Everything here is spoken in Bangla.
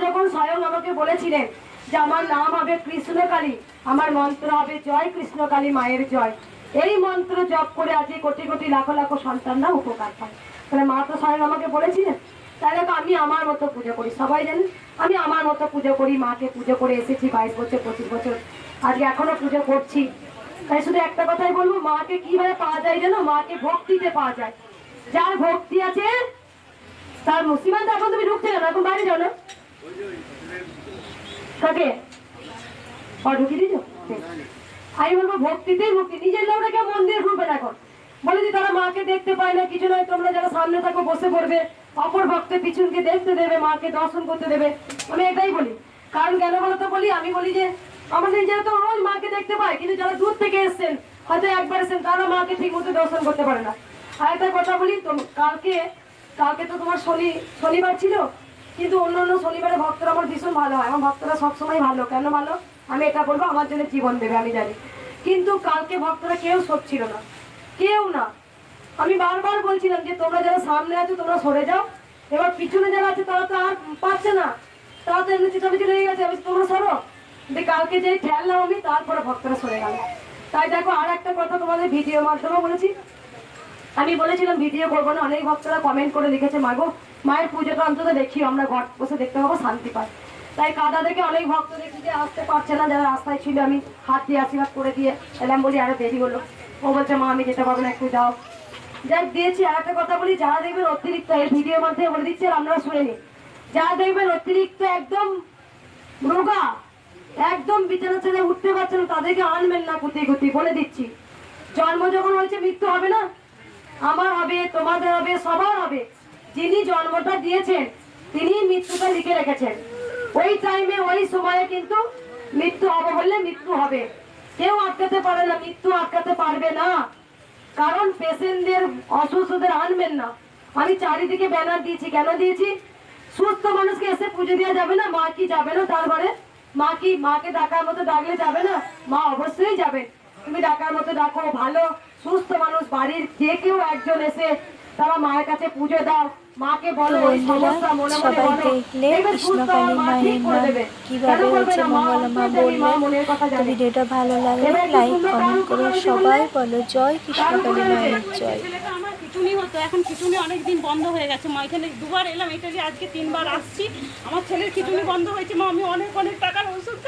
যখন স্বয়ং আমাকে বলেছিলেন যে আমার নাম হবে কৃষ্ণকালী, আমার মন্ত্র হবে জয় কৃষ্ণকালী মায়ের জয়, এই মন্ত্র জপ করে আজকে কোটি কোটি লাখ লাখ সন্তানরা উপকার পায়। তাহলে মা তো স্বয়ং আমাকে বলেছিলেন। তাই দেখো আমি আমার মতো পুজো করি, সবাই জানেন আমি আমার মতো পুজো করি, মাকে পুজো করে এসেছি 22 বছর 25 বছর, আজকে এখনো পুজো করছি। তাই শুধু একটা কথাই বলবো, মাকে কিভাবে পাওয়া যায় জানো? মাকে ভক্তিতে পাওয়া যায়। যার ভক্তি আছে তার সীমান্ত। এখন তুমি ঢুকতে যাও, এখন বাইরে যাও না, কাকে ঢুকিয়ে দিচ্ছ? আমি বলবো ভক্তিতেই ভক্তি। নিজের লোকটা কেউ মন্দিরে ঢুকবে না। এখন বলে যে তারা মাকে দেখতে পায় না, কিছু নয়, তোমরা যারা সামনে থাকো বসে পড়বে, অপর ভক্তের পিছনকে দেখতে দেবে, মাকে দর্শন করতে দেবে। আমি এটাই বলি। কারণ কেন বলো তো বলি, আমি বলি যে আমাদের নিজেরা তো রোজ মাকে দেখতে পায়, কিন্তু যারা দূর থেকে এসছেন, হয়তো একবার এসছেন, তারা মাকে ঠিক মতো দর্শন করতে পারে না। আর একটা কথা বলি, কালকে তো তোমার শনিবার ছিল, কিন্তু অন্য অন্য শনিবারে ভক্তরা আমার ভীষণ ভালো হয়। আমার ভক্তরা সবসময় ভালো। কেন ভালো আমি এটা বলবো, আমার জন্য জীবন দেবে আমি জানি। কিন্তু কালকে ভক্তরা কেউ সরছিল না, কেউ না। আমি বারবার বলছিলাম যে তোমরা যারা সামনে আছো তোমরা সরে যাও, এবার পিছনে যারা আছে তারা তো আর পাচ্ছে না, তারা তো এমনি চিটামিচি লেগে গেছে, আমি তোমরা সরো। কিন্তু কালকে যে ঠেললাম আমি, তারপরে ভক্তরা সরে গেল। তাই দেখো আর একটা কথা তোমাদের ভিডিওর মাধ্যমে বলেছি, আমি বলেছিলাম ভিডিও করবো না, অনেক ভক্তরা কমেন্ট করে লিখেছে মাগো মায়ের পুজোটা অন্তত দেখি, আমরা ঘর বসে দেখতে পাবো, শান্তি পাই। তাই কাদা থেকে অনেক ভক্ত দেখি যে আসতে পারছে না, যারা রাস্তায় ছিল আমি হাত দিয়ে আশীর্বাদ করে দিয়ে এলাম, বলি আরো দেরি হলো। ও বলছে মা আমি যেতে পারবো না, একটু যাও। যাই দিয়েছি। আর একটা কথা বলি, যারা দেখবেন অতিরিক্ত, এই ভিডিওর মাধ্যমে বলে দিচ্ছি, আপনারা শুনে নিন, যারা দেখবেন অতিরিক্ত একদম রোগা, একদম বিছানা ছেড়ে উঠতে পারছে না, তাদেরকে আনবেন না কুতি বলে দিচ্ছি। জন্ম যখন হয়েছে মৃত্যু হবে না? আমার হবে, তোমাদের হবে, সবার হবে। যিনি জন্মটা দিয়েছেন তিনি মৃত্যুটা লিখে রেখেছেন। ওই টাইমে ওই সময়ে কিন্তু মৃত্যু হবে, বললে মৃত্যু হবে। কেউ আটকাতে পারে না, মৃত্যু আটকাতে পারবে না। কারণ পেশেন্টদের, অসুস্থদের আনবেন না। আমি চারিদিকে ব্যানার দিয়েছি। কেন দিয়েছি? সুস্থ মানুষকে এসে পুজো দেওয়া যাবে না? মা কি যাবে না তার ঘরে? মা কি মাকে ডাকার মতো ডাকলে যাবে না? মা অবশ্যই যাবে। তুমি ডাকার মতো ডাকো, ভালো সুস্থ মানুষ বাড়ির যে কেউ একজন এসে তারা মায়ের কাছে পুজো দাও, মাকে বলো সমস্যা মনে মনে বলো, দেখবে সুস্থ মা ঠিক করে দেবে। কেন বলবে না? মা অন্তর্যামী, মা মনের কথা জানে। ভিডিওটা ভালো লাগলে লাইক কমেন্ট করে সবাই বলো জয় কৃষ্ণকালী মায়ের জয়। আমার খিচুনি হতো, এখন খিচুনি অনেকদিন বন্ধ হয়ে গেছে মা। এখানে দুবার এলাম, এটা আজকে 3বার আসছি। আমার ছেলের খিচুনি বন্ধ হয়েছে মা। আমি অনেক টাকার ওষুধ